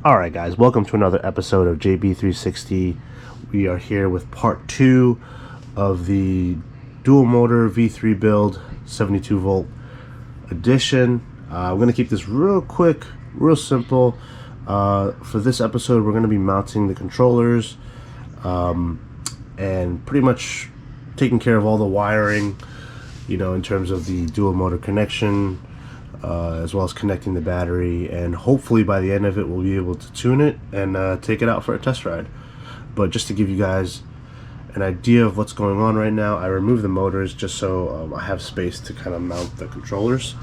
Alright guys, welcome to another episode of JB360. We are here with part 2 of the dual motor V3 build 72 volt edition. I'm going to keep this real quick, real simple. For this episode we're going to be mounting the controllers and pretty much taking care of all the wiring, in terms of the dual motor connection, as well as connecting the battery, and hopefully by the end of it we'll be able to tune it and take it out for a test ride. But just to give you guys an idea of what's going on right now, I removed the motors just so I have space to kind of mount the controllers.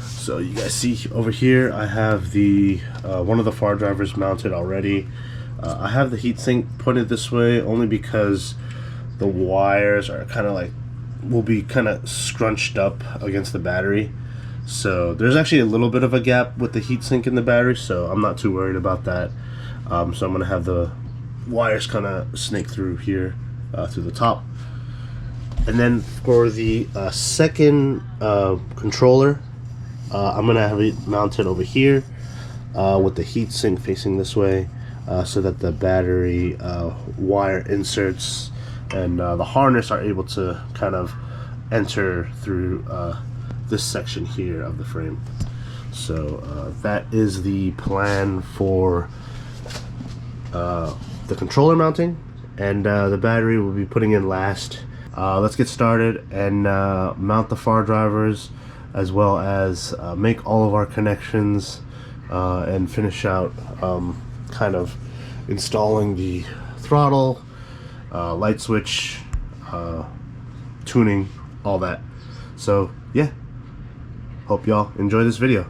So you guys see over here I have the one of the far drivers mounted already. I have the heatsink pointed this way only because the wires are will be kind of scrunched up against the battery. So there's actually a little bit of a gap with the heatsink in the battery, so I'm not too worried about that. So I'm going to have the wires kind of snake through here, through the top. And then for the second controller, I'm going to have it mounted over here with the heatsink facing this way, so that the battery wire inserts and the harness are able to kind of enter through this section here of the frame. So that is the plan for the controller mounting, and the battery will be putting in last. Let's get started and mount the far drivers, as well as make all of our connections and finish out kind of installing the throttle, light switch, tuning, all that. So yeah, hope y'all enjoy this video.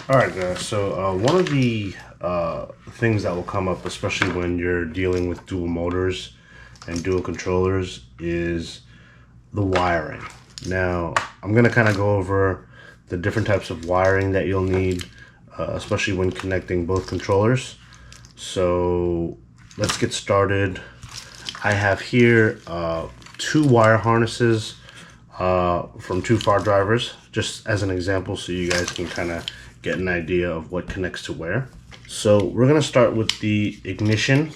Alright guys, so one of the things that will come up, especially when you're dealing with dual motors and dual controllers, is the wiring. Now, I'm going to kind of go over the different types of wiring that you'll need, especially when connecting both controllers. So let's get started. I have here 2 wire harnesses from 2 far drivers, just as an example so you guys can kind of get an idea of what connects to where. So we're going to start with the ignition.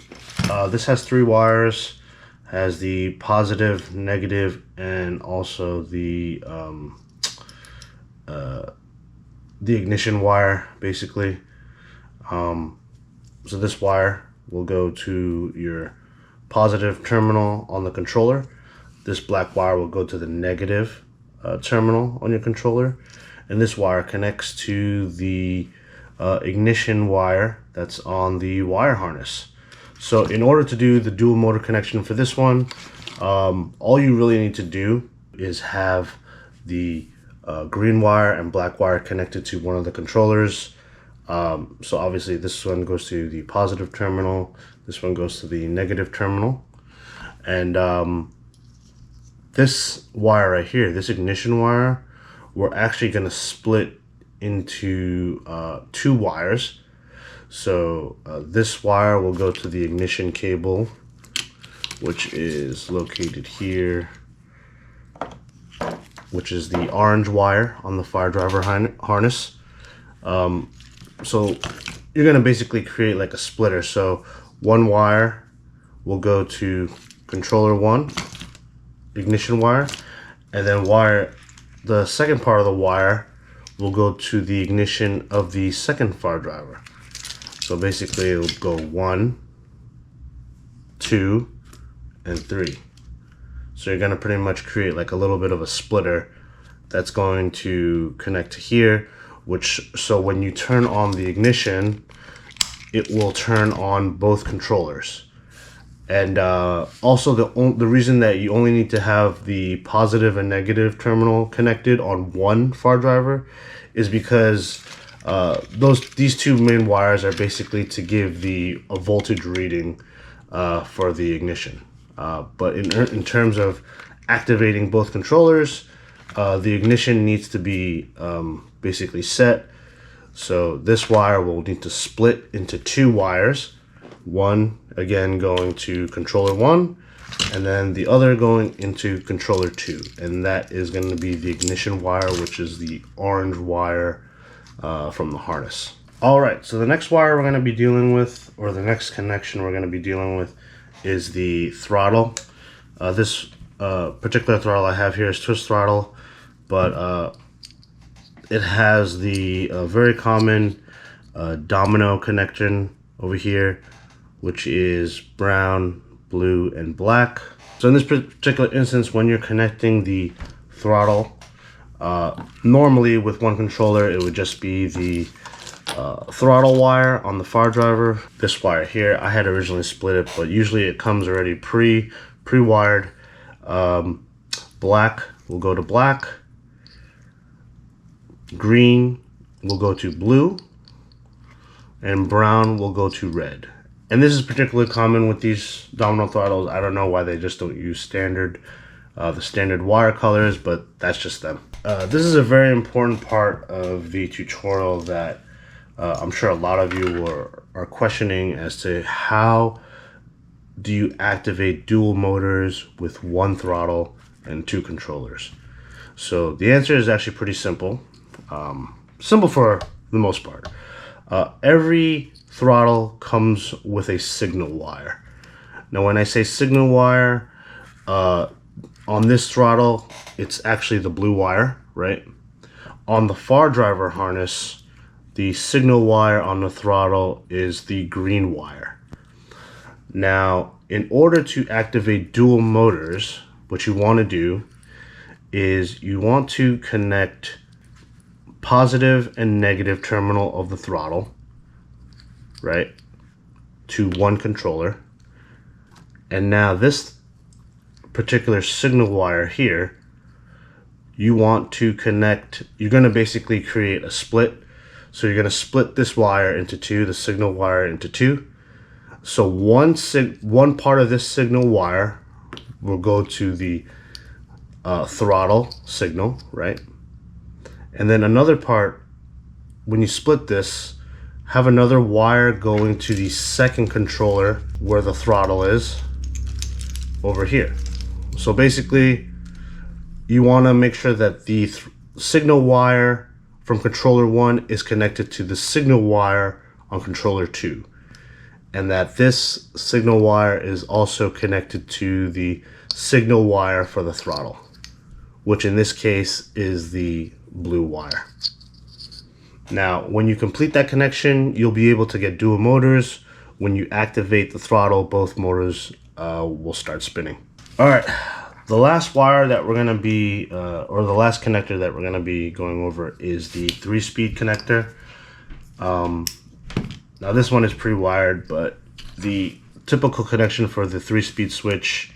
This has 3 wires, has the positive, negative, and also the ignition wire, basically. So this wire will go to your positive terminal on the controller. This black wire will go to the negative terminal on your controller, and this wire connects to the ignition wire that's on the wire harness. So in order to do the dual motor connection for this one, All you really need to do is have the green wire and black wire connected to one of the controllers. So obviously this one goes to the positive terminal, this one goes to the negative terminal, and this wire right here, this ignition wire, we're actually going to split into 2 wires. So this wire will go to the ignition cable, which is located here, which is the orange wire on the fire driver harness. So you're going to basically create like a splitter. So one wire will go to controller 1, ignition wire, and then the second part of the wire will go to the ignition of the second fire driver. So basically it'll go 1, 2, and 3. So you're going to pretty much create like a little bit of a splitter that's going to connect to here, so when you turn on the ignition, it will turn on both controllers. And also the reason that you only need to have the positive and negative terminal connected on one fire driver is because these 2 main wires are basically to give a voltage reading for the ignition. But in terms of activating both controllers, the ignition needs to be basically set. So this wire will need to split into 2 wires. One again going to controller 1, and then the other going into controller 2, and that is going to be the ignition wire, which is the orange wire from the harness. All right, so the next wire we're going to be dealing with, or the next connection we're going to be dealing with, is the throttle. This particular throttle I have here is twist throttle, but it has the very common domino connection over here, which is brown, blue, and black. So in this particular instance, when you're connecting the throttle, normally with one controller, it would just be the throttle wire on the fire driver. This wire here, I had originally split it, but usually it comes already pre-wired. Black will go to black, green will go to blue, and brown will go to red. And this is particularly common with these domino throttles. I don't know why they just don't use the standard wire colors, but that's just them. This is a very important part of the tutorial that I'm sure a lot of you are questioning as to how do you activate dual motors with one throttle and 2 controllers. So the answer is actually pretty simple. Simple for the most part. Every throttle comes with a signal wire. Now when I say signal wire, on this throttle, it's actually the blue wire, right? On the fire driver harness, the signal wire on the throttle is the green wire. Now, in order to activate dual motors, what you want to do is you want to connect positive and negative terminal of the throttle, right, to one controller. And now this particular signal wire here, you want to connect, you're going to basically create a split. So you're going to split this wire into 2, the signal wire into 2. So one part of this signal wire will go to the throttle signal, right? And then another part, when you split this, have another wire going to the second controller where the throttle is over here. So basically, you want to make sure that the signal wire from controller 1 is connected to the signal wire on controller 2. And that this signal wire is also connected to the signal wire for the throttle, which in this case is the blue wire. Now, when you complete that connection, you'll be able to get dual motors. When you activate the throttle, both motors will start spinning. All right, the last wire that we're gonna be, or the last connector that we're gonna be going over is the 3-speed connector. Now this one is pre-wired, but the typical connection for the 3-speed switch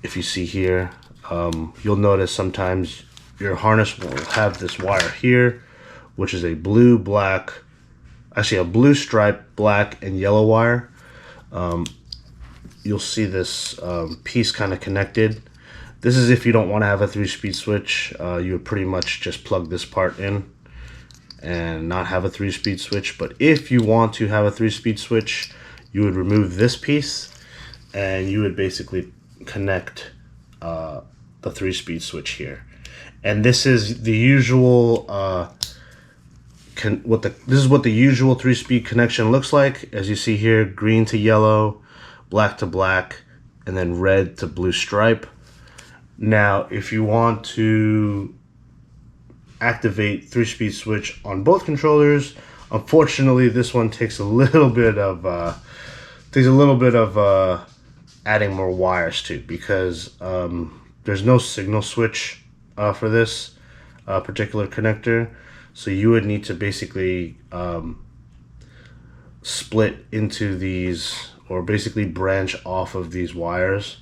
if you see here, you'll notice sometimes your harness will have this wire here, which is a blue, black, actually a blue stripe, black, and yellow wire. You'll see this piece kind of connected. This is if you don't want to have a 3-speed switch. You would pretty much just plug this part in and not have a 3-speed switch. But if you want to have a 3-speed switch, you would remove this piece and you would basically connect the 3-speed switch here. And this is the usual this is what the usual 3-speed connection looks like. As you see here, green to yellow, black to black, and then red to blue stripe. Now, if you want to activate 3-speed switch on both controllers, unfortunately, this one takes a little bit of adding more wires to, because there's no signal switch for this particular connector. So you would need to basically split into these, or basically branch off of these wires.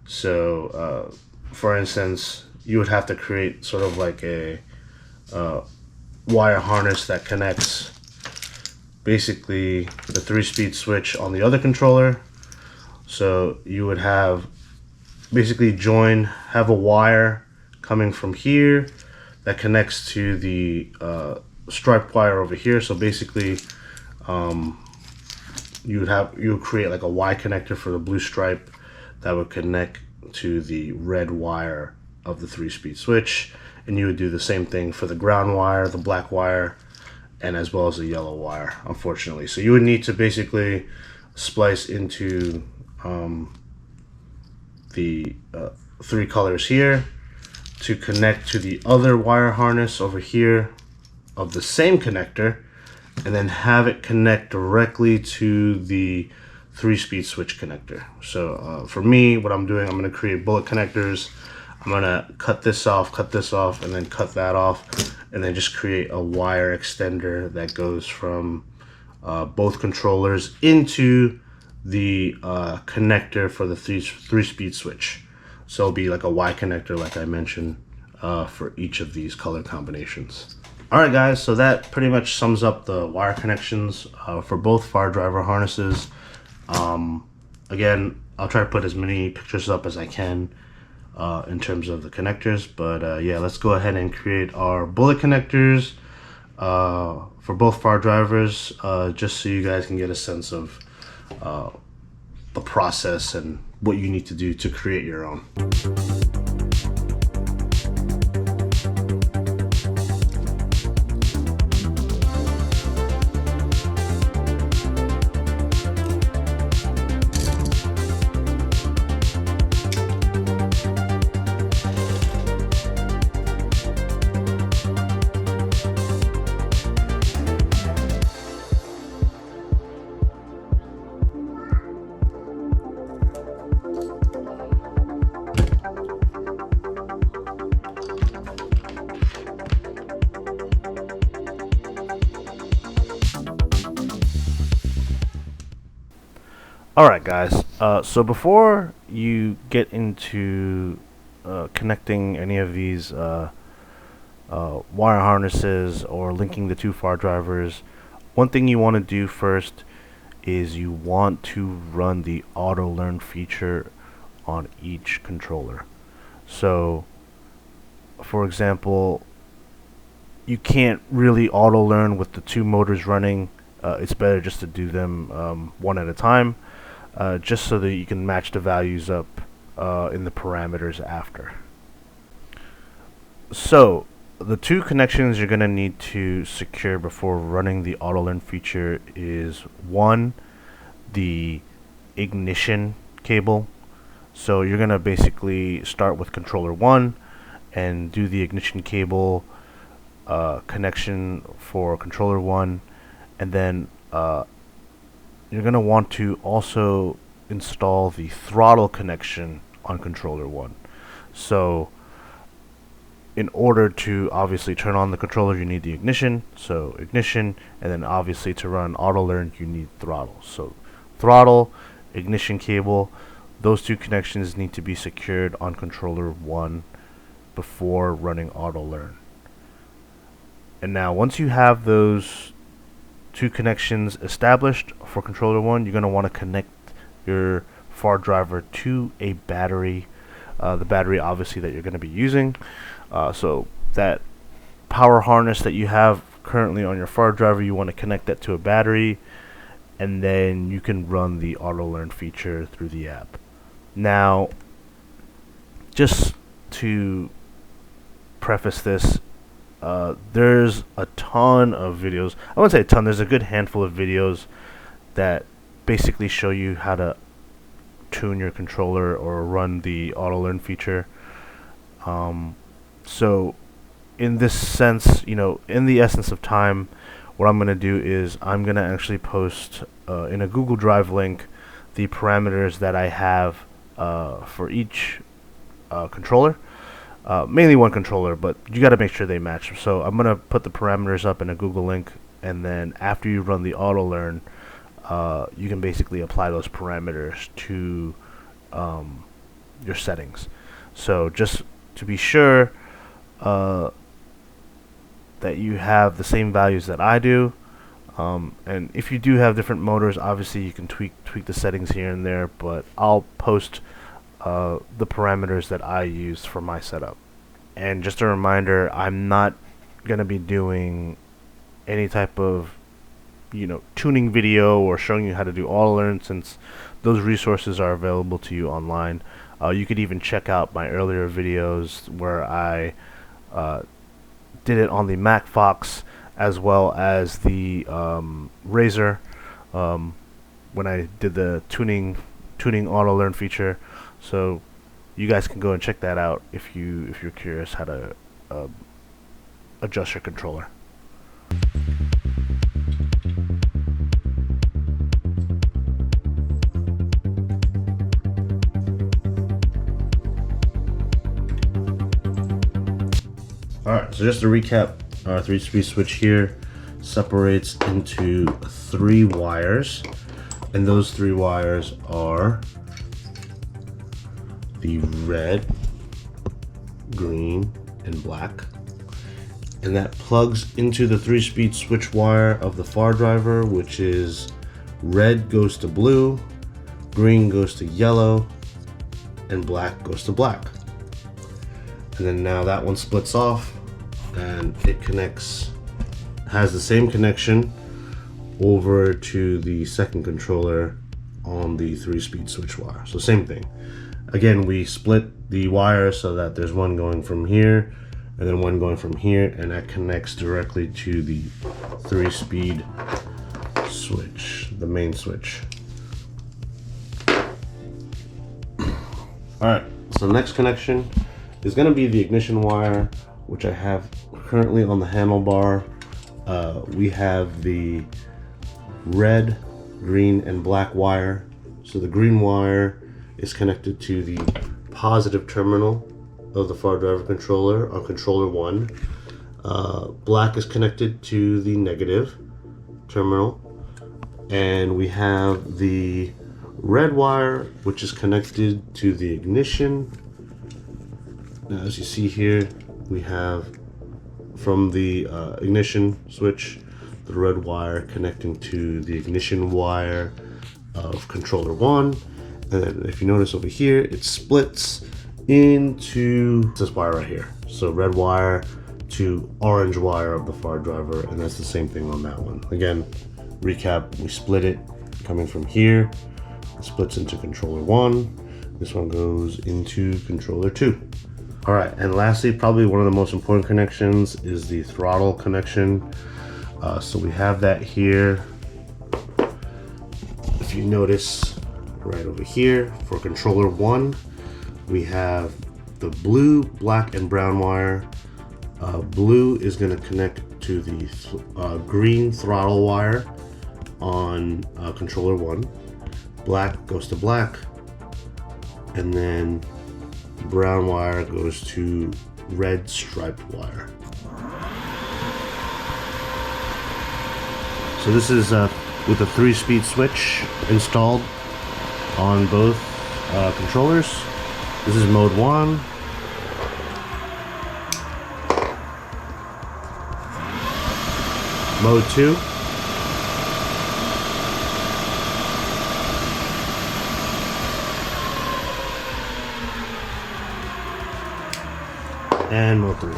So for instance, you would have to create sort of like a wire harness that connects basically the 3-speed switch on the other controller. So you would have basically have a wire coming from here that connects to the striped wire over here. So basically you would create like a Y connector for the blue stripe that would connect to the red wire of the 3-speed switch, and you would do the same thing for the ground wire, the black wire, and as well as the yellow wire, unfortunately. So you would need to basically splice into the 3 colors here to connect to the other wire harness over here of the same connector, and then have it connect directly to the 3-speed switch connector. So for me, what I'm doing, I'm going to create bullet connectors. I'm going to cut this off, and then cut that off, and then just create a wire extender that goes from both controllers into the connector for the 3-speed switch. So it'll be like a Y connector, like I mentioned, for each of these color combinations. Alright guys, so that pretty much sums up the wire connections for both far driver harnesses. Again, I'll try to put as many pictures up as I can in terms of the connectors, but yeah, let's go ahead and create our bullet connectors for both far drivers, just so you guys can get a sense of the process and what you need to do to create your own. Alright guys, so before you get into connecting any of these wire harnesses or linking the 2 far drivers, one thing you want to do first is you want to run the auto learn feature on each controller. So for example, you can't really auto learn with the 2 motors running. It's better just to do them one at a time, just so that you can match the values up in the parameters after. So the 2 connections you're going to need to secure before running the auto learn feature is, 1, the ignition cable. So you're going to basically start with controller 1 and do the ignition cable connection for controller 1, and then you're going to want to also install the throttle connection on controller 1. So in order to obviously turn on the controller, you need the ignition, so ignition, and then obviously to run auto learn you need throttle. So throttle, ignition cable, those two connections need to be secured on controller 1 before running auto learn. And now once you have those two connections established for controller 1, you're going to want to connect your far driver to a battery, the battery obviously that you're going to be using. So that power harness that you have currently on your far driver, you want to connect that to a battery, and then you can run the auto learn feature through the app. Now, just to preface this, there's a ton of videos. I wouldn't say a ton, there's a good handful of videos that basically show you how to tune your controller or run the auto learn feature. So in this sense, in the essence of time, what I'm going to do is I'm going to actually post in a Google Drive link the parameters that I have for each controller. Mainly one controller, but you got to make sure they match. So I'm going to put the parameters up in a Google link, and then after you run the auto learn, you can basically apply those parameters to your settings. So just to be sure that you have the same values that I do, and if you do have different motors, obviously you can tweak the settings here and there, but I'll post the parameters that I used for my setup. And just a reminder, I'm not going to be doing any type of tuning video or showing you how to do auto learn, since those resources are available to you online. You could even check out my earlier videos where I did it on the Mac Fox as well as the Razer, when I did the tuning auto learn feature. So you guys can go and check that out if you're curious how to adjust your controller. Alright, so just to recap, our 3-speed switch here separates into 3 wires, and those 3 wires are the red, green, and black, and that plugs into the 3-speed switch wire of the far driver, which is red goes to blue, green goes to yellow, and black goes to black. And then now that one splits off and it has the same connection over to the second controller on the 3-speed switch wire. So same thing. Again, we split the wire so that there's one going from here and then one going from here, and that connects directly to the 3-speed switch, the main switch. Alright, so the next connection is going to be the ignition wire, which I have currently on the handlebar. We have the red, green, and black wire. So the green wire is connected to the positive terminal of the far driver controller on controller 1. Black is connected to the negative terminal, and we have the red wire, which is connected to the ignition. Now, as you see here, we have from the ignition switch the red wire connecting to the ignition wire of controller 1. And then if you notice over here, it splits into this wire right here. So red wire to orange wire of the far driver, and that's the same thing on that one. Again, recap, we split it coming from here. It splits into controller 1. This one goes into controller 2. All right, and lastly, probably one of the most important connections is the throttle connection. So we have that here. If you notice, right over here for controller 1, we have the blue, black, and brown wire. Blue is going to connect to the green throttle wire on controller 1. Black goes to black, and then brown wire goes to red striped wire. So this is with a 3-speed switch installed on both controllers. This is mode 1. Mode 2. And mode 3.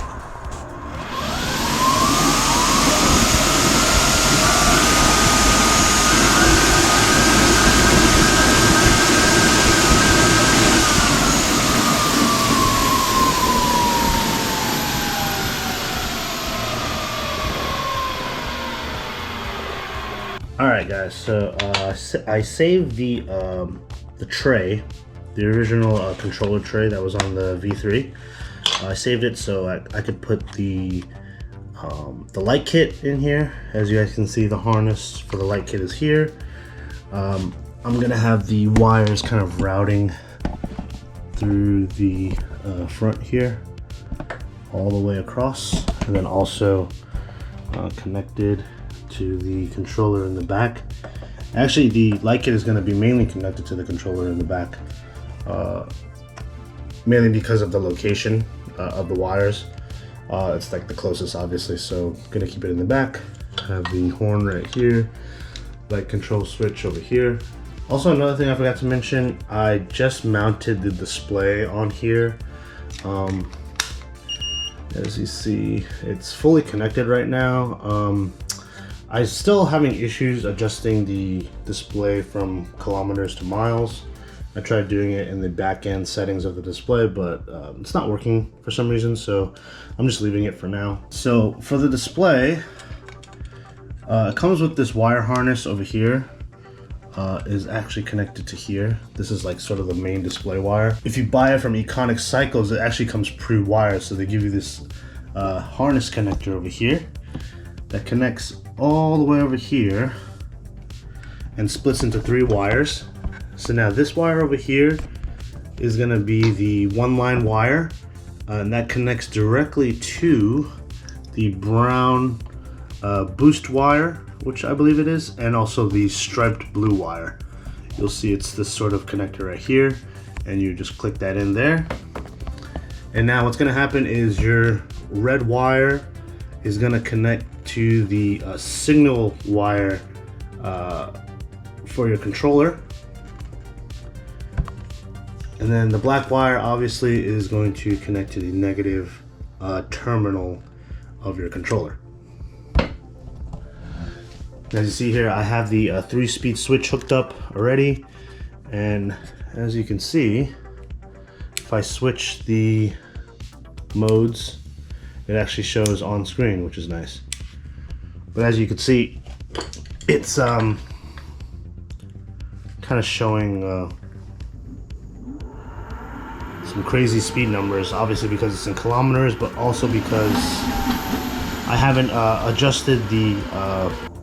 Alright guys, so I saved the tray, the original controller tray that was on the V3. I saved it so I could put the light kit in here. As you guys can see, the harness for the light kit is here. I'm gonna have the wires kind of routing through the front here all the way across, and then also connected to the controller in the back. Actually, the light kit is going to be mainly connected to the controller in the back, mainly because of the location of the wires. It's like the closest, obviously, so I'm going to keep it in the back. Have the horn right here, light control switch over here. Also, another thing I forgot to mention, I just mounted the display on here. As you see, it's fully connected right now. I'm still having issues adjusting the display from kilometers to miles. I tried doing it in the back end settings of the display, but it's not working for some reason, so I'm just leaving it for now. So for the display, it comes with this wire harness over here. Is actually connected to here. This is like sort of the main display wire. If you buy it from Econic Cycles, it actually comes pre-wired, so they give you this harness connector over here that connects all the way over here and splits into 3 wires. So now this wire over here is going to be the 1-line wire, and that connects directly to the brown boost wire, which I believe it is, and also the striped blue wire. You'll see it's this sort of connector right here, and you just click that in there. And now what's going to happen is your red wire is going to connect to the signal wire for your controller, and then the black wire obviously is going to connect to the negative terminal of your controller. As you see here, I have the 3-speed switch hooked up already, and as you can see, if I switch the modes, it actually shows on screen, which is nice. But as you can see, it's kind of showing some crazy speed numbers, obviously because it's in kilometers, but also because I haven't adjusted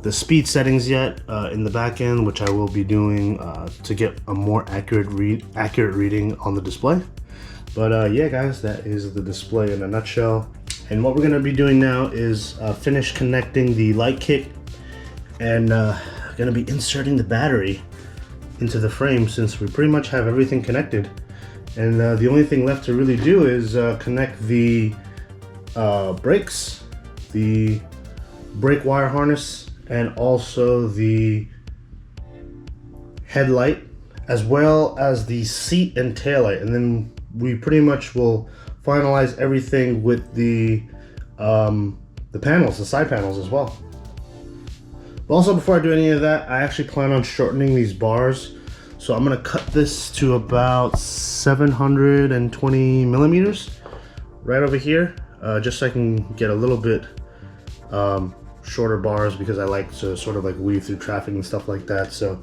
the speed settings yet in the back end, which I will be doing to get a more accurate reading on the display. But yeah guys, that is the display in a nutshell. And what we're going to be doing now is finish connecting the light kit, and going to be inserting the battery into the frame, since we pretty much have everything connected. And the only thing left to really do is connect the brakes, the brake wire harness, and also the headlight, as well as the seat and taillight. And then we pretty much will finalize everything with the panels, the side panels as well. But also, before I do any of that, I actually plan on shortening these bars. So I'm gonna cut this to about 720 millimeters right over here, just so I can get a little bit shorter bars, because I like to sort of like weave through traffic and stuff like that. So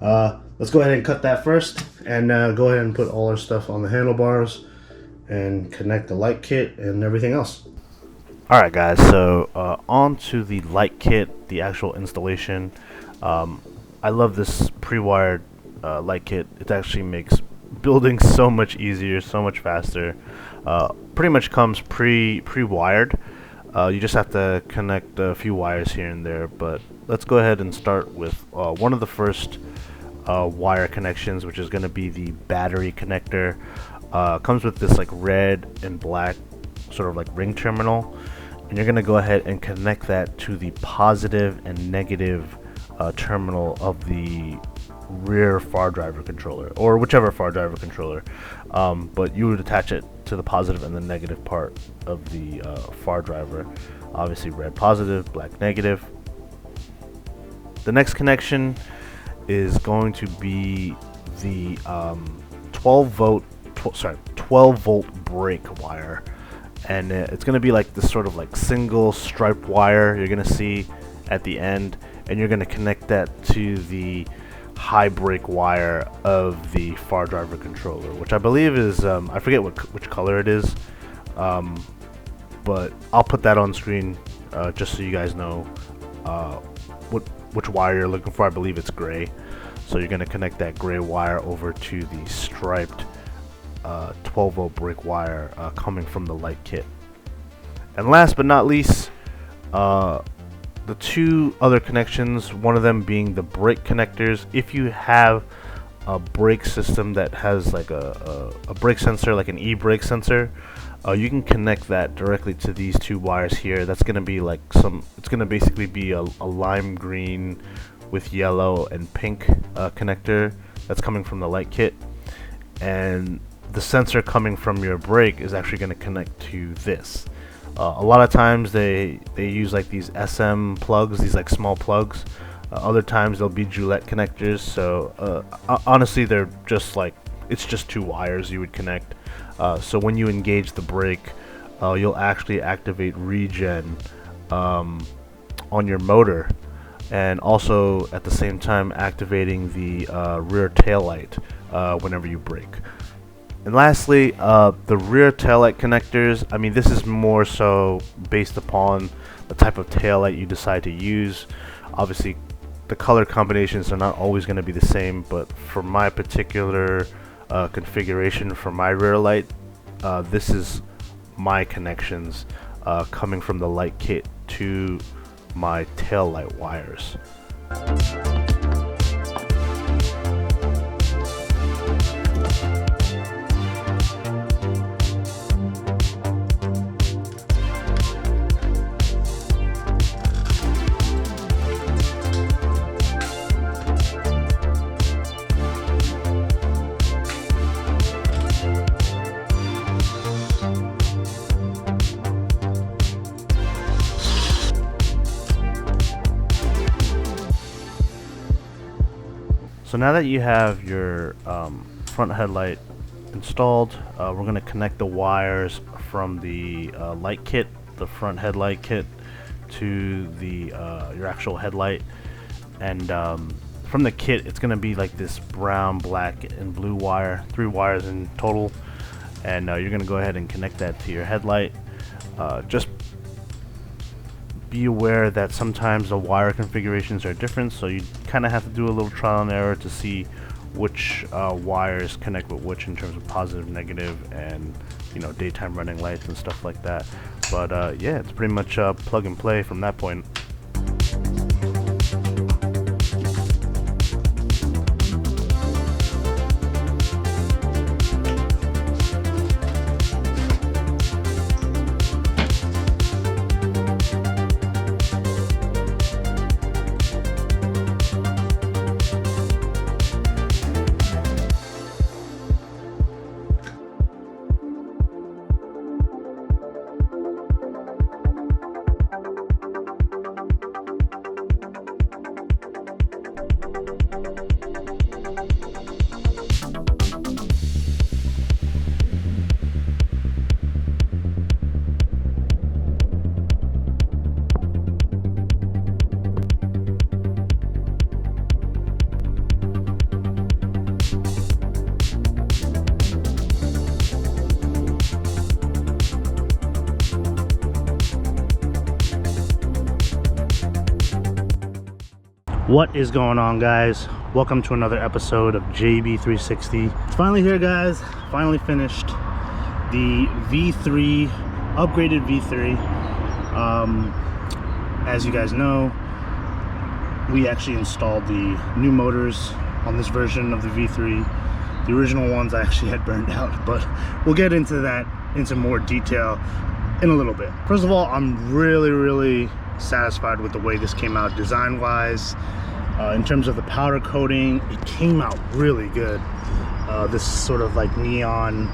let's go ahead and cut that first, and go ahead and put all our stuff on the handlebars and connect the light kit and everything else. Alright guys, so on to the light kit, the actual installation. I love this pre-wired light kit. It actually makes building so much easier, so much faster. Pretty much comes pre-wired. You just have to connect a few wires here and there, but let's go ahead and start with one of the first wire connections, which is going to be the battery connector. Comes with this like red and black sort of like ring terminal, and you're going to go ahead and connect that to the positive and negative terminal of the rear far driver controller, or whichever far driver controller, but you would attach it to the positive and the negative part of the far driver. Obviously red positive, black negative. The next connection is going to be the 12 volt brake wire, and it's going to be like this sort of like single striped wire you're going to see at the end, and you're going to connect that to the high brake wire of the far driver controller, which I believe is I forget which color it is, but I'll put that on screen just so you guys know which wire you're looking for. I believe it's gray, so you're going to connect that gray wire over to the striped 12 volt brake wire coming from the light kit. And last but not least, the two other connections, one of them being the brake connectors. If you have a brake system that has like a brake sensor, like an e-brake sensor, you can connect that directly to these two wires here. That's going to be like it's going to basically be a lime green with yellow and pink connector that's coming from the light kit, and the sensor coming from your brake is actually going to connect to this. A lot of times they use like these SM plugs, these like small plugs. Other times they'll be Gillette connectors. So honestly, they're just like, it's just two wires you would connect. So when you engage the brake, you'll actually activate regen on your motor, and also at the same time activating the rear tail light whenever you brake. And lastly, the rear taillight connectors. I mean, this is more so based upon the type of taillight you decide to use. Obviously, the color combinations are not always going to be the same, but for my particular configuration for my rear light, this is my connections coming from the light kit to my tail light wires. So now that you have your front headlight installed, we're going to connect the wires from the light kit, the front headlight kit, to the your actual headlight. And from the kit, it's going to be like this brown, black, and blue wire, 3 wires in total. And you're going to go ahead and connect that to your headlight. Just be aware that sometimes the wire configurations are different, so you kind of have to do a little trial and error to see which wires connect with which in terms of positive, negative, and daytime running lights and stuff like that. But yeah, it's pretty much plug and play from that point. What is going on, guys? Welcome to another episode of JB360. It's finally here, guys. Finally finished the V3, upgraded V3. As you guys know, we actually installed the new motors on this version of the V3. The original ones I actually had burned out, but we'll get into that into more detail in a little bit. First of all, I'm really satisfied with the way this came out design wise. In terms of the powder coating, it came out really good. This sort of like neon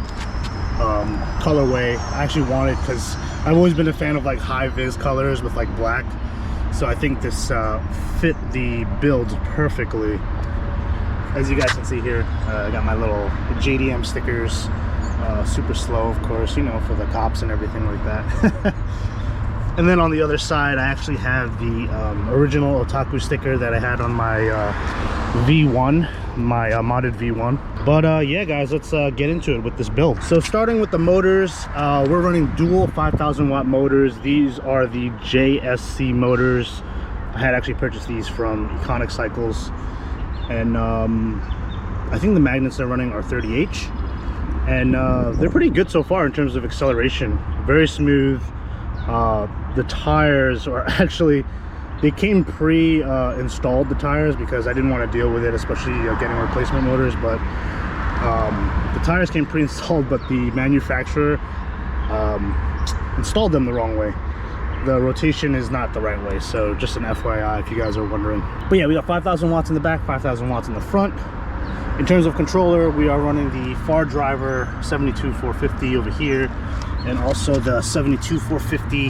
colorway I actually wanted, because I've always been a fan of like high vis colors with like black, so I think this fit the build perfectly. As you guys can see here, I got my little JDM stickers, super slow, of course, you know, for the cops and everything like that. And then on the other side, I actually have the original Otaku sticker that I had on my V1, my modded V1. But yeah, guys, let's get into it with this build. So starting with the motors, we're running dual 5,000 watt motors. These are the JSC motors. I had actually purchased these from Econic Cycles. And I think the magnets they're running are 30H, and they're pretty good so far in terms of acceleration. Very smooth. The tires are actually, they came pre-installed, the tires, because I didn't want to deal with it, especially getting replacement motors. But the tires came pre-installed, but the manufacturer installed them the wrong way. The rotation is not the right way, so just an FYI if you guys are wondering. But yeah, we got 5,000 watts in the back, 5,000 watts in the front. In terms of controller, we are running the Far Driver 72450 over here, and also the 72450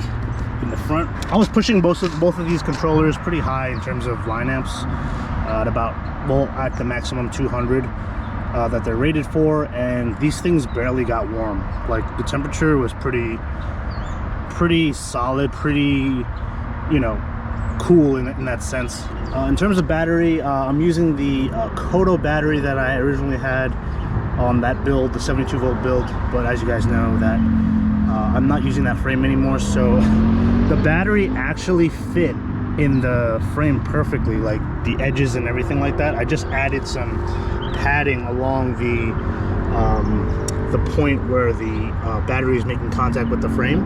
in the front. I was pushing both of these controllers pretty high in terms of line amps, at about, well, at the maximum 200 that they're rated for, and these things barely got warm. Like, the temperature was pretty solid, pretty, you know, cool in that sense. In terms of battery, I'm using the Kodo battery that I originally had on that build, the 72 volt build, but as you guys know, that I'm not using that frame anymore, so the battery actually fit in the frame perfectly, like the edges and everything like that. I just added some padding along the point where the battery is making contact with the frame.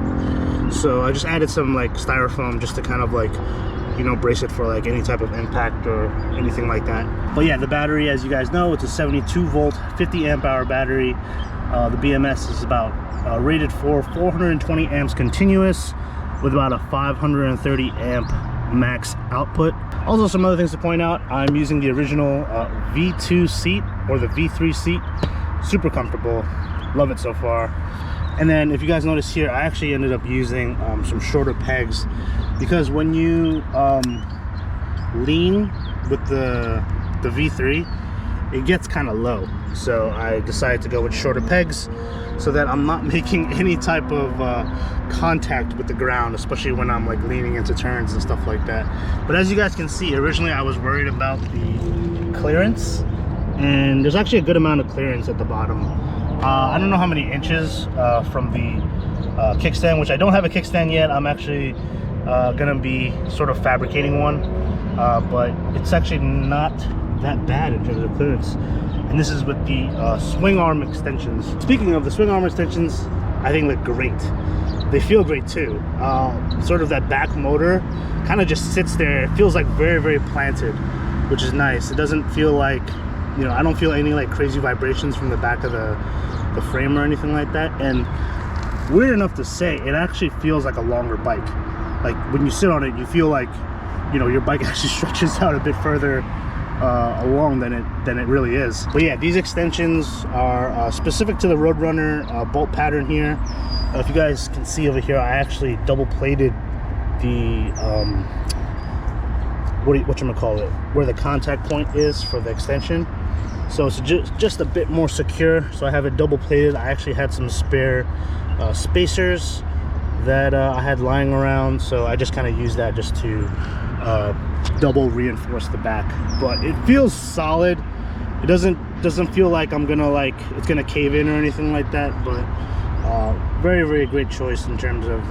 So I just added some like styrofoam just to kind of like, you know, brace it for like any type of impact or anything like that. But yeah, the battery, as you guys know, it's a 72 volt 50 amp hour battery. The BMS is about rated for 420 amps continuous with about a 530 amp max output. Also, some other things to point out, I'm using the original V2 seat, or the V3 seat. Super comfortable, love it so far. And then if you guys notice here, I actually ended up using some shorter pegs, because when you lean with the V3, it gets kind of low. So I decided to go with shorter pegs so that I'm not making any type of contact with the ground, especially when I'm like leaning into turns and stuff like that. But as you guys can see, originally I was worried about the clearance, and there's actually a good amount of clearance at the bottom. I don't know how many inches from the kickstand, which I don't have a kickstand yet. I'm actually gonna be sort of fabricating one, but it's actually not that bad in terms of clearance. And this is with the swing arm extensions. Speaking of the swing arm extensions, I think they're great. They feel great too. Sort of that back motor kind of just sits there. It feels like very planted, which is nice. It doesn't feel like, you know, I don't feel any like crazy vibrations from the back of the frame or anything like that. And weird enough to say, it actually feels like a longer bike. Like when you sit on it, you feel like, you know, your bike actually stretches out a bit further along than it really is. But yeah, these extensions are specific to the Roadrunner bolt pattern here. If you guys can see over here, I actually double plated the whatchamacallit, where the contact point is for the extension, so it's just a bit more secure. So I have it double plated. I actually had some spare spacers that I had lying around, so I just kind of used that just to double reinforce the back. But it feels solid. It doesn't feel like I'm gonna it's gonna cave in or anything like that. But very great choice in terms of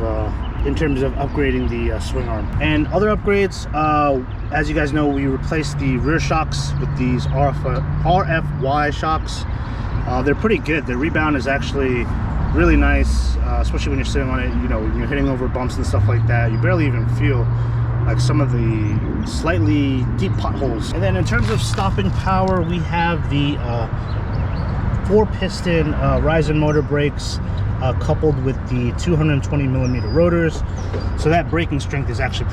upgrading the swing arm. And other upgrades, as you guys know, we replaced the rear shocks with these RFY shocks. They're pretty good. The rebound is actually really nice, especially when you're sitting on it. You know, when you're hitting over bumps and stuff like that, you barely even feel like some of the slightly deep potholes. And then in terms of stopping power, we have the 4-piston Ryzen motor brakes coupled with the 220mm rotors, so that braking strength is actually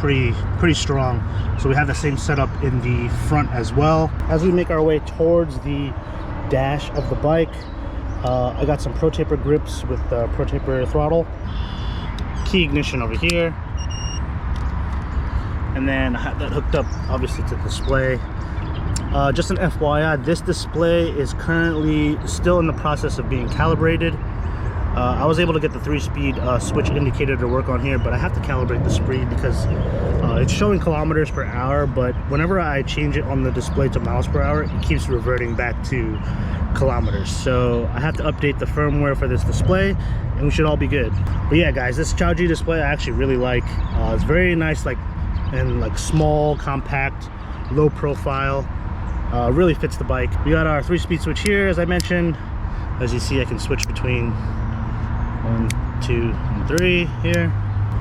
pretty strong. So we have the same setup in the front as well. As we make our way towards the dash of the bike, I got some Pro Taper grips with Pro Taper throttle, key ignition over here, and then I have that hooked up obviously to the display. Just an FYI, this display is currently still in the process of being calibrated. I was able to get the 3-speed switch indicator to work on here, but I have to calibrate the speed because it's showing kilometers per hour, but whenever I change it on the display to miles per hour, it keeps reverting back to kilometers. So I have to update the firmware for this display, and we should all be good. But yeah, guys, this Chao-G display I actually really like. It's very nice, and small, compact, low profile. Really fits the bike. We got our 3-speed switch here, as I mentioned. As you see, I can switch between 1, 2, and 3 here.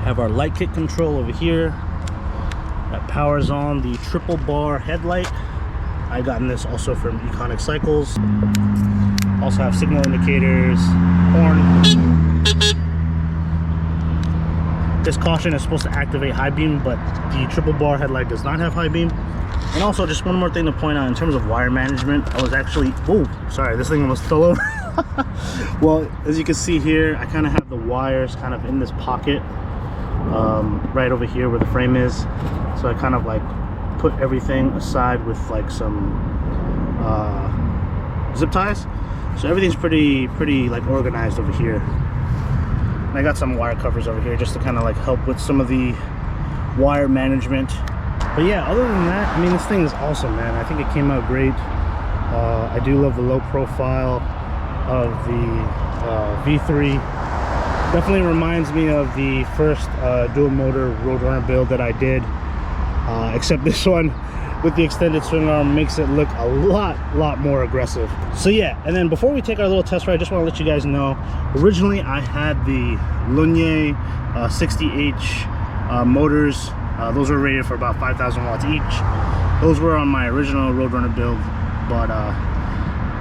Have our light kit control over here. That powers on the triple bar headlight. I gotten this also from Econic Cycles. Also have signal indicators, horn. This caution is supposed to activate high beam, but the triple bar headlight does not have high beam. And also, just one more thing to point out in terms of wire management, I was actually, oh, sorry, this thing almost fell over. Well, as you can see here, I kind of have the wires kind of in this pocket, right over here where the frame is. So I kind of put everything aside with some zip ties. So everything's pretty organized over here. And I got some wire covers over here just to kind of help with some of the wire management. But yeah, other than that, I mean, this thing is awesome, man. I think it came out great. I do love the low profile of the V3. Definitely reminds me of the first dual motor Roadrunner build that I did, except this one with the extended swing arm makes it look a lot more aggressive. So yeah, and then before we take our little test ride, I just want to let you guys know, originally I had the Lunye 60H motors. Those were rated for about 5,000 watts each. Those were on my original Roadrunner build, but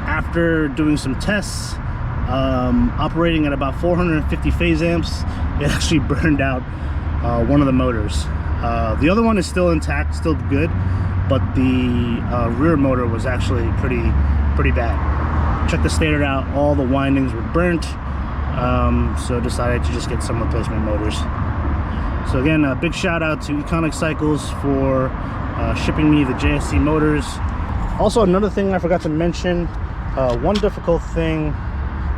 after doing some tests, operating at about 450 phase amps, it actually burned out one of the motors. The other one is still intact, still good, but the rear motor was actually pretty bad. Checked the stator out, all the windings were burnt, so decided to just get some replacement motors. So again, a big shout out to Econic Cycles for shipping me the JSC motors. Also, another thing I forgot to mention, one difficult thing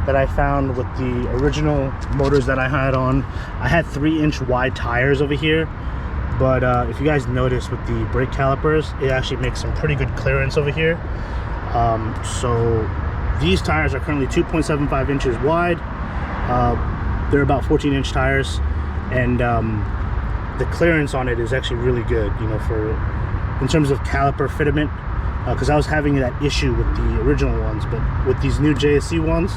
that I found with the original motors that I had on, I had 3-inch wide tires over here, but if you guys notice with the brake calipers, it actually makes some pretty good clearance over here. So these tires are currently 2.75 inches wide. They're about 14-inch tires, and the clearance on it is actually really good, you know, in terms of caliper fitment, because I was having that issue with the original ones, but with these new JSC ones,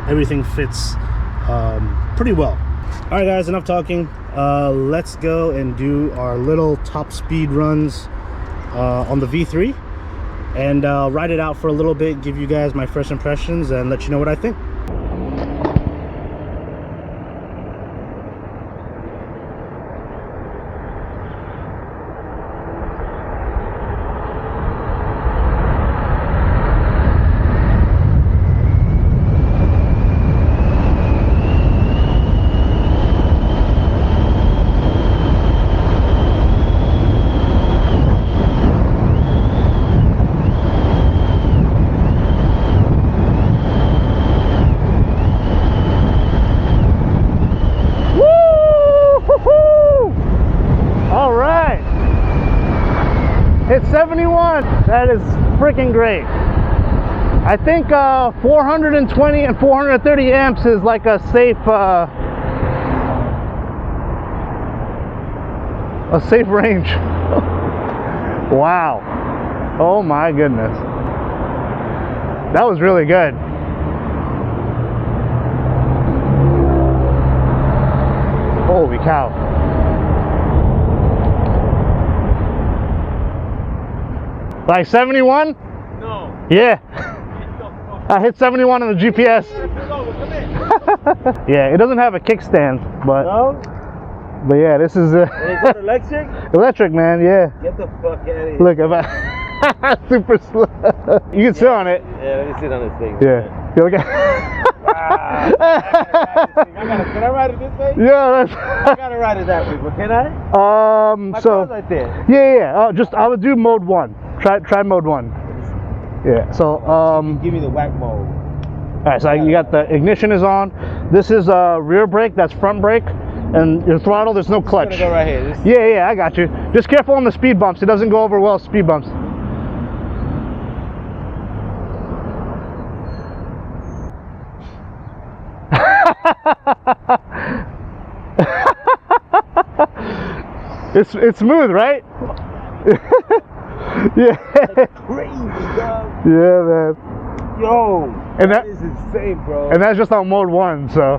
everything fits pretty well. All right, guys, enough talking. Let's go and do our little top speed runs on the V3, and ride it out for a little bit, give you guys my first impressions, and let you know what I think. Hit 71. That is freaking great. I think 420 and 430 amps is like a safe range. Wow. Oh my goodness. That was really good. Holy cow. Like 71? No. Yeah. I hit 71 on the GPS. Yeah, it doesn't have a kickstand, but No? but yeah, this is Is it electric? electric, man. Yeah. Get the fuck out of here. Look, if I super slow. You can sit on it. Yeah, let me sit on this thing. Yeah. You look at. Can I ride it this way? Yeah, that's. I gotta ride it that way, but can I? My So. car's right there. Yeah. I would do mode 1. Try mode 1. Yeah. So Give me the whack mode. All right. So you got the ignition is on. This is rear brake. That's front brake. And your throttle. There's no clutch. I'm gonna go right here. This... Yeah. I got you. Just careful on the speed bumps. It doesn't go over well. Speed bumps. It's smooth, right? Yeah. Crazy, dog. Yeah, man. Yo, And that is insane, bro. And that's just on mode 1, so. Yo,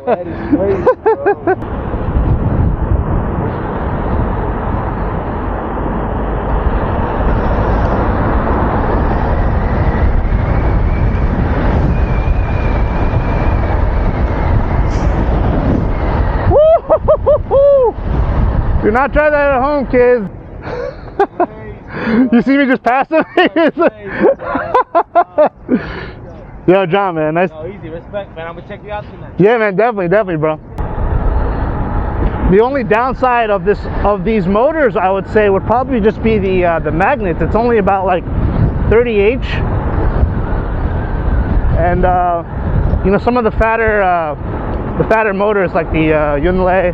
that is crazy, bro. Do not try that at home, kids. You see me just pass him? Yo, John, man, nice. No, easy, respect, man. I'm gonna check you out tonight. Yeah, man, definitely, bro. The only downside of these motors, I would say, would probably just be the magnets. It's only about like 30H, and you know, some of the fatter motors like the Yunlei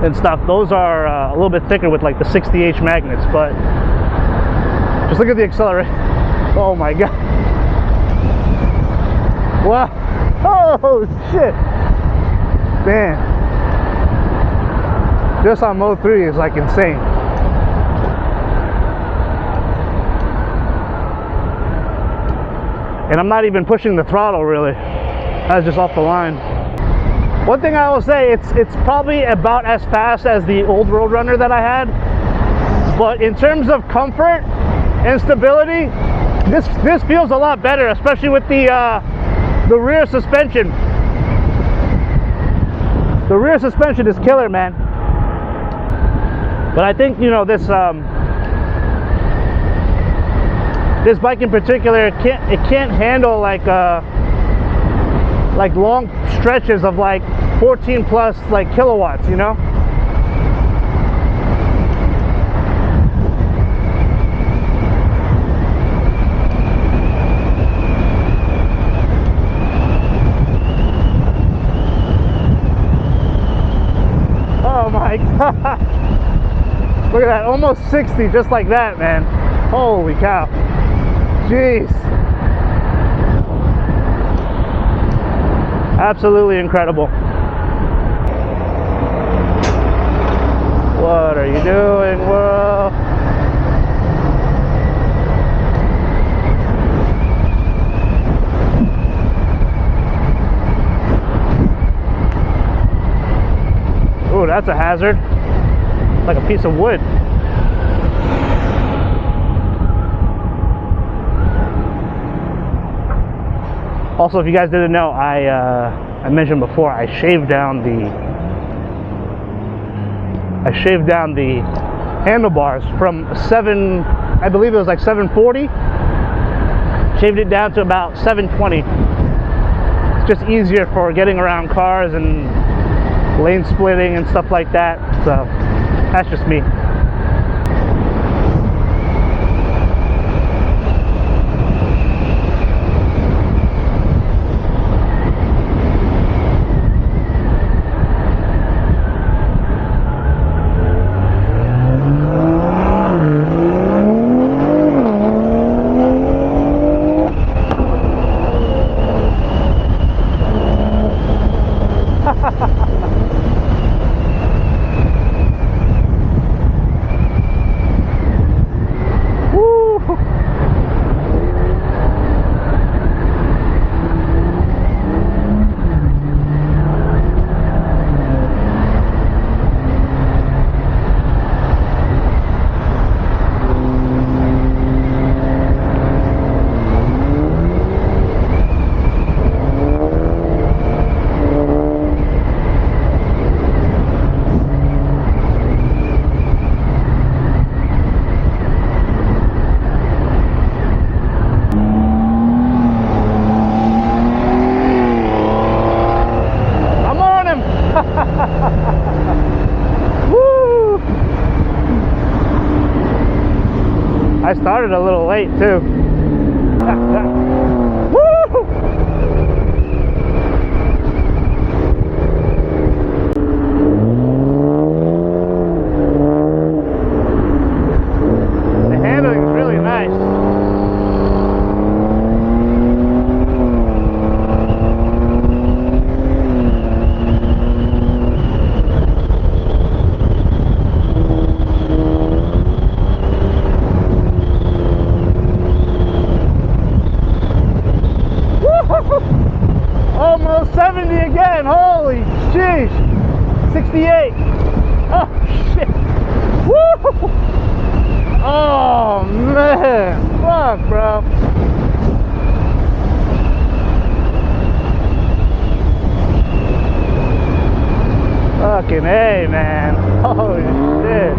and stuff, those are a little bit thicker with like the 60H magnets. But just look at the accelerator. Oh my god. Wow. Oh shit. Man. Just on mode 3 is like insane. And I'm not even pushing the throttle really. That's just off the line. One thing I will say, it's probably about as fast as the old Roadrunner that I had, but in terms of comfort and stability, this feels a lot better, especially with the rear suspension. The rear suspension is killer, man. But I think, you know, this bike in particular, it can't handle like long stretches of like 14 plus like kilowatts, you know. Oh my god. Look at that, almost 60 just like that, man. Holy cow. Jeez. Absolutely incredible. What are you doing, world? Ooh, that's a hazard. Like a piece of wood. Also, if you guys didn't know, I mentioned before, I shaved down the handlebars from I believe it was like 740. Shaved it down to about 720. It's just easier for getting around cars and lane splitting and stuff like that. So that's just me. I started a little late too. Woo! The handling is really nice. Almost 70 again, holy jeez. 68. Oh shit. Woo! Oh man, fuck bro. Fucking A, man. Holy shit.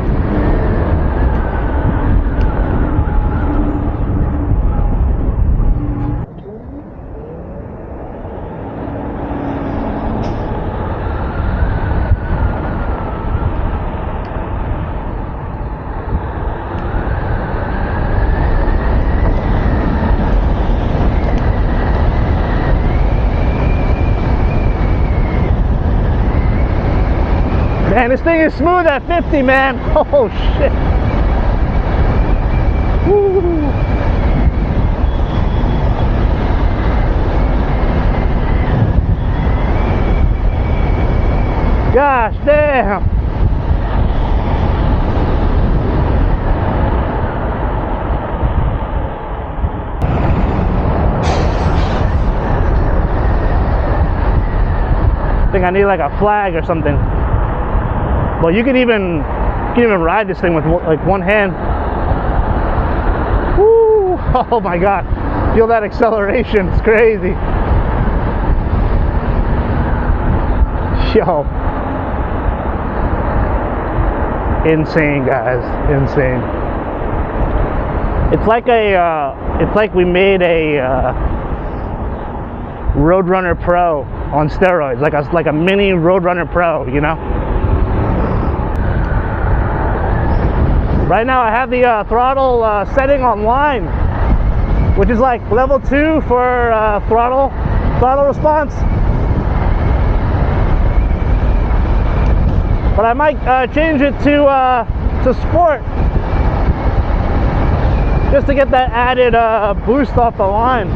Man, this thing is smooth at 50, man. Oh shit. Woo. Gosh damn. I think I need like a flag or something. Well, you can even ride this thing with like one hand. Woo! Oh my god, feel that acceleration, it's crazy. Yo, insane guys, insane. It's like we made a Roadrunner Pro on steroids, like a mini Roadrunner Pro, you know. Right now I have the throttle setting on line, which is like level 2 for throttle response. But I might change it to sport, just to get that added boost off the line.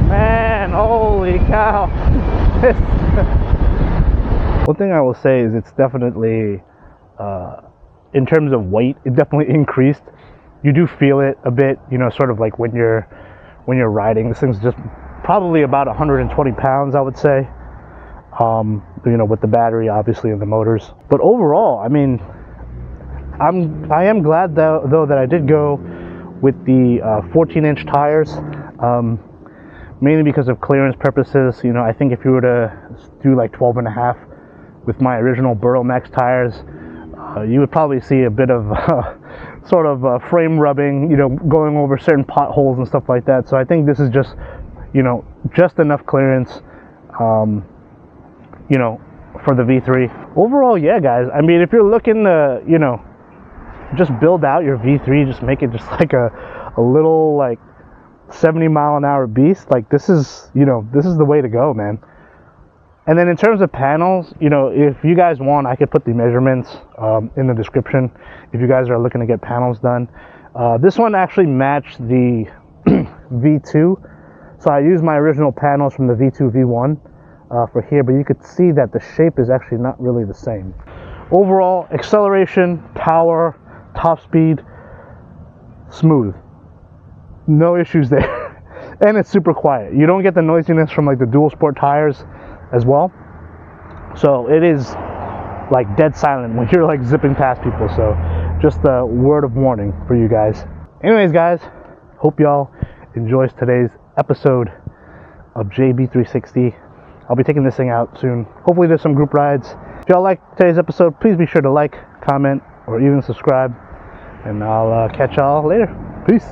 Man, holy cow. One thing I will say is it's definitely, in terms of weight, it definitely increased. You do feel it a bit, you know, sort of like when you're riding. This thing's just probably about 120 pounds, I would say. You know, with the battery, obviously, and the motors. But overall, I mean, I am glad though that I did go with the 14-inch tires. Mainly because of clearance purposes. You know, I think if you were to do like 12.5 with my original Burrow-Max tires, you would probably see a bit of sort of frame rubbing, you know, going over certain potholes and stuff like that. So I think this is just, you know, just enough clearance, you know, for the V3. Overall, yeah, guys, I mean, if you're looking to, you know, just build out your V3, just make it just like a little like 70-mile-an-hour beast, like this is, you know, this is the way to go, man. And then in terms of panels, you know, if you guys want, I could put the measurements in the description if you guys are looking to get panels done. This one actually matched the V2, so I used my original panels from the V2 V1 for here, but you could see that the shape is actually not really the same. Overall, acceleration, power, top speed, smooth. No issues there. And it's super quiet. You don't get the noisiness from like the dual sport tires as well. So it is like dead silent when you're like zipping past people. So just a word of warning for you guys. Anyways, guys, hope y'all enjoys today's episode of JB360. I'll be taking this thing out soon. Hopefully there's some group rides. If y'all like today's episode, please be sure to like, comment, or even subscribe. And I'll catch y'all later. Peace.